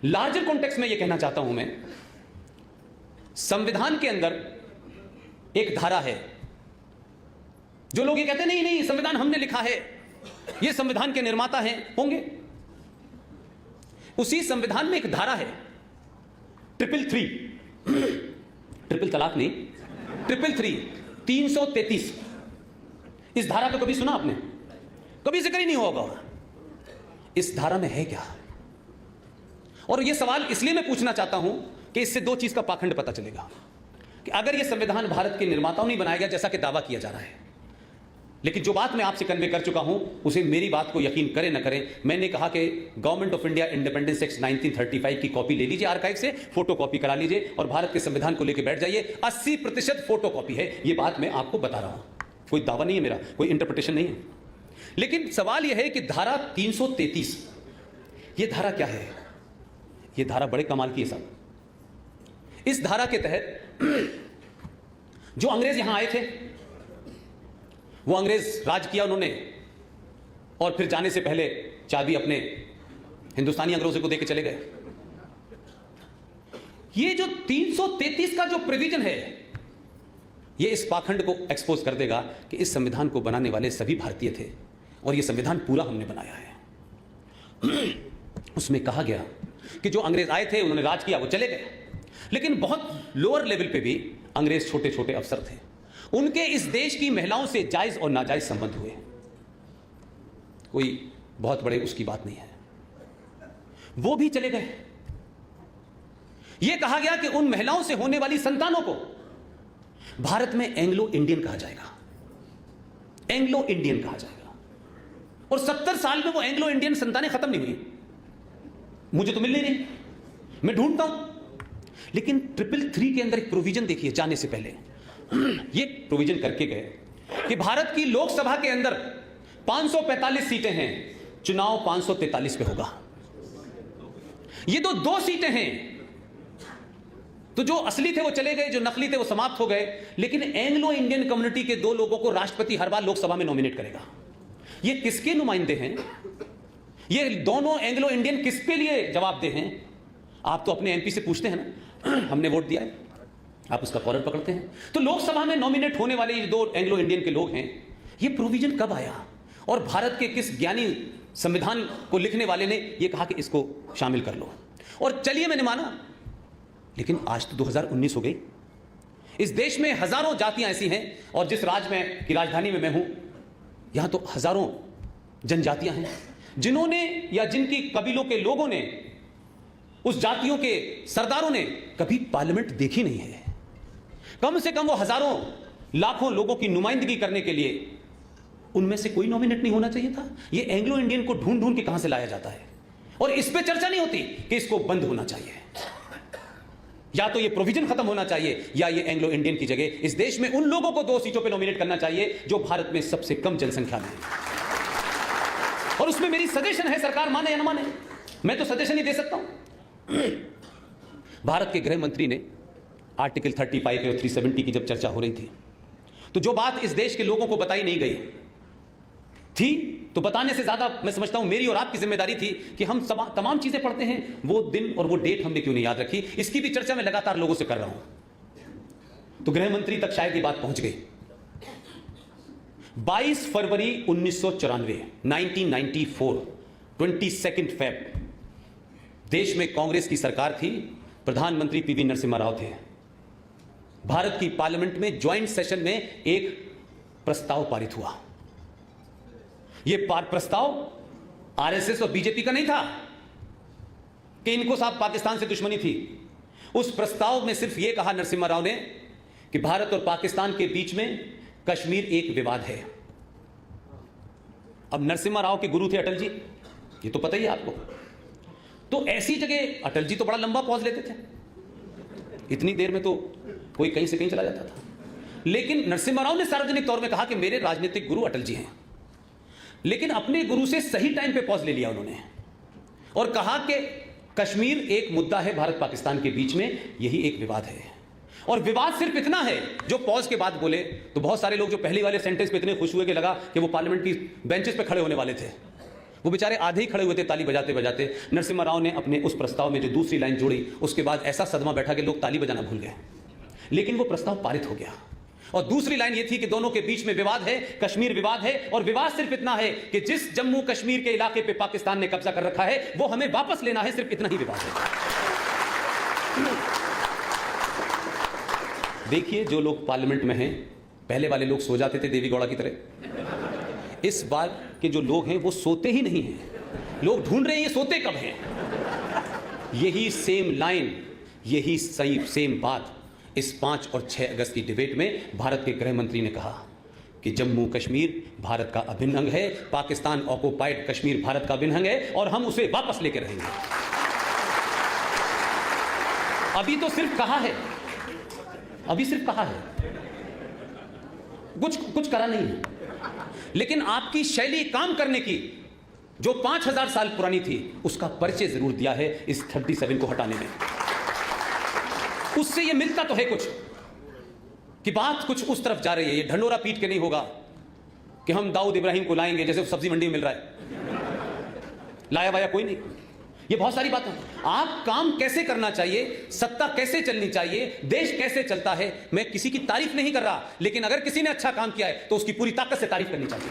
Larger context में यह कहना चाहता हूं मैं, संविधान के अंदर एक धारा है। जो लोग ये कहते हैं नहीं नहीं संविधान हमने लिखा है, ये संविधान के निर्माता हैं, होंगे। उसी संविधान में एक धारा है 333, ट्रिपल तलाक नहीं, 333। इस धारा को कभी सुना आपने? कभी जिक्र ही नहीं होगा। इस धारा में है क्या? और यह सवाल इसलिए मैं पूछना चाहता हूं कि इससे दो चीज का पाखंड पता चलेगा कि अगर यह संविधान भारत के निर्माताओं ने बनाया गया जैसा कि दावा किया जा रहा है, लेकिन जो बात मैं आपसे कन्वे कर चुका हूं उसे मेरी बात को यकीन करें न करें, मैंने कहा कि government of India independence act 1935 की कॉपी ले लीजिए आर्काइव से, फोटो कॉपी करा लीजिए और भारत के संविधान को लेकर बैठ जाइए। 80% फोटो कॉपी है। यह बात मैं आपको बता रहा हूं, कोई दावा नहीं है मेरा, कोई इंटरप्रिटेशन नहीं है। लेकिन सवाल यह है कि धारा 333, यह धारा क्या है? यह धारा बड़े कमाल की है साहब। इस धारा के तहत जो अंग्रेज यहां आए थे, वो अंग्रेज राज किया उन्होंने, और फिर जाने से पहले चाबी अपने हिंदुस्तानी अंग्रेजों को देके चले गए। ये जो 333 का जो प्रोविजन है, ये इस पाखंड को एक्सपोज कर देगा कि इस संविधान को बनाने वाले सभी भारतीय थे और ये संविधान पूरा हमने बनाया है। उसमें कहा गया कि जो अंग्रेज आए थे उन्होंने राज किया, वो चले गए, लेकिन बहुत लोअर लेवल पे भी अंग्रेज छोटे छोटे अफसर थे, उनके इस देश की महिलाओं से जायज और नाजायज संबंध हुए। कोई बहुत बड़े उसकी बात नहीं है, वो भी चले गए। यह कहा गया कि उन महिलाओं से होने वाली संतानों को भारत में एंग्लो इंडियन कहा जाएगा, एंग्लो इंडियन कहा जाएगा। और 70 साल में वो एंग्लो इंडियन संतानें खत्म नहीं हुई। मुझे तो मिल नहीं रही, मैं ढूंढता हूं। लेकिन 333 के अंदर एक प्रोविजन देखिए, जाने से पहले ये प्रोविजन करके गए कि भारत की लोकसभा के अंदर 545 सीटें हैं, चुनाव 543 पे होगा। ये तो 2 सीटें हैं, तो जो असली थे वो चले गए, जो नकली थे वो समाप्त हो गए। लेकिन एंग्लो इंडियन कम्युनिटी के 2 लोगों को राष्ट्रपति हर बार लोकसभा में नॉमिनेट करेगा। ये किसके नुमाइंदे हैं? ये दोनों एंग्लो इंडियन किसके लिए जवाबदेह हैं? आप तो अपने एमपी से पूछते हैं ना, हमने वोट दिया है, आप उसका कॉलर पकड़ते हैं। तो लोकसभा में नॉमिनेट होने वाले ये 2 एंग्लो इंडियन के लोग हैं। ये प्रोविजन कब आया और भारत के किस ज्ञानी संविधान को लिखने वाले ने यह कहा कि इसको शामिल कर लो? और चलिए मैंने माना, लेकिन आज तो 2019 हो गई। इस देश में हजारों जातियां ऐसी हैं, और जिस राज्य में की राजधानी में मैं हूं, यहां तो हजारों जनजातियां हैं जिन्होंने या जिनकी कबीलों के लोगों ने, उस जातियों के सरदारों ने कभी पार्लियामेंट देखी नहीं है। कम से कम वो हजारों लाखों लोगों की नुमाइंदगी करने के लिए उनमें से कोई नॉमिनेट नहीं होना चाहिए था। ये एंग्लो इंडियन को ढूंढ ढूंढ के कहां से लाया जाता है, और इस पे चर्चा नहीं होती कि इसको बंद होना चाहिए। या तो ये प्रोविजन खत्म होना चाहिए, या ये एंग्लो इंडियन की जगह इस देश में उन लोगों को 2 सीटों पे नॉमिनेट करना चाहिए जो भारत में सबसे कम जनसंख्या में है। और उसमें मेरी सजेशन है, सरकार माने या ना माने, मैं तो सजेशन ही दे सकता हूं। भारत के गृह मंत्री ने आर्टिकल 35 और 370 की जब चर्चा हो रही थी, तो जो बात इस देश के लोगों को बताई नहीं गई थी, तो बताने से ज्यादा मैं समझता हूं मेरी और आपकी जिम्मेदारी थी कि हम तमाम चीजें पढ़ते हैं, वो दिन और वो डेट हमने क्यों नहीं याद रखी, इसकी भी चर्चा मैं लगातार लोगों से कर रहा हूं। तो गृह मंत्री तक शायद ये बात पहुंच गई। 22 फरवरी 1994, 1994, 22 फेब, देश में कांग्रेस की सरकार थी, प्रधानमंत्री पीवी नरसिम्हा राव थे। भारत की पार्लियामेंट में ज्वाइंट सेशन में एक प्रस्ताव पारित हुआ। यह प्रस्ताव आरएसएस और बीजेपी का नहीं था कि इनको साहब पाकिस्तान से दुश्मनी थी। उस प्रस्ताव में सिर्फ यह कहा नरसिम्हा राव ने कि भारत और पाकिस्तान के बीच में कश्मीर एक विवाद है। अब नरसिम्हा राव के गुरु थे अटल जी, ये तो पता ही है आपको। तो ऐसी जगह अटल जी तो बड़ा लंबा पॉज लेते थे, इतनी देर में तो कोई कहीं से कहीं चला जाता था। लेकिन नरसिम्हा राव ने सार्वजनिक तौर में कहा कि मेरे राजनीतिक गुरु अटल जी हैं, लेकिन अपने गुरु से सही टाइम पे पॉज ले लिया उन्होंने और कहा कि कश्मीर एक मुद्दा है भारत पाकिस्तान के बीच में, यही एक विवाद है। और विवाद सिर्फ इतना है, जो पॉज के बाद बोले तो बहुत सारे लोग जो पहली वाले सेंटेंस पे इतने खुश हुए कि लगा कि वो पार्लियामेंट की बेंचेस पे खड़े होने वाले थे। वो बेचारे आधे ही खड़े हुए थे ताली बजाते बजाते। नरसिम्हा राव ने अपने उस प्रस्ताव में जो दूसरी लाइन जोड़ी, उसके बाद ऐसा सदमा बैठा कि लोग ताली बजाना भूल गए, लेकिन वो प्रस्ताव पारित हो गया। और दूसरी लाइन ये थी कि दोनों के बीच में विवाद है, कश्मीर विवाद है, और विवाद सिर्फ इतना है कि जिस जम्मू कश्मीर के इलाके पे पाकिस्तान ने कब्जा कर रखा है वो हमें वापस लेना है, सिर्फ इतना ही विवाद है। देखिए, जो लोग पार्लियामेंट में हैं, पहले वाले लोग सो जाते थे देवी गौड़ा की तरह। इस बार के जो लोग हैं वो सोते ही नहीं हैं। लोग ढूंढ रहे हैं ये सोते कब हैं। यही सेम लाइन, यही सही सेम बात इस 5 और 6 अगस्त की डिबेट में भारत के गृह मंत्री ने कहा कि जम्मू कश्मीर भारत का अभिन्न अंग है, पाकिस्तान ऑक्युपाइड कश्मीर भारत का अभिन्न अंग है और हम उसे वापस लेकर रहेंगे। अभी तो सिर्फ कहा है, अभी सिर्फ कहा है, कुछ करा नहीं है। लेकिन आपकी शैली काम करने की जो 5000 साल पुरानी थी, उसका परिचय जरूर दिया है इस 37 को हटाने में। उससे ये मिलता तो है कुछ कि बात कुछ उस तरफ जा रही है। ये ढंडोरा पीट के नहीं होगा कि हम दाऊद इब्राहिम को लाएंगे जैसे सब्जी मंडी में मिल रहा है। लाया वाया कोई नहीं। ये बहुत सारी बातें। आप काम कैसे करना चाहिए, सत्ता कैसे चलनी चाहिए, देश कैसे चलता है, मैं किसी की तारीफ नहीं कर रहा, लेकिन अगर किसी ने अच्छा काम किया है तो उसकी पूरी ताकत से तारीफ करनी चाहिए।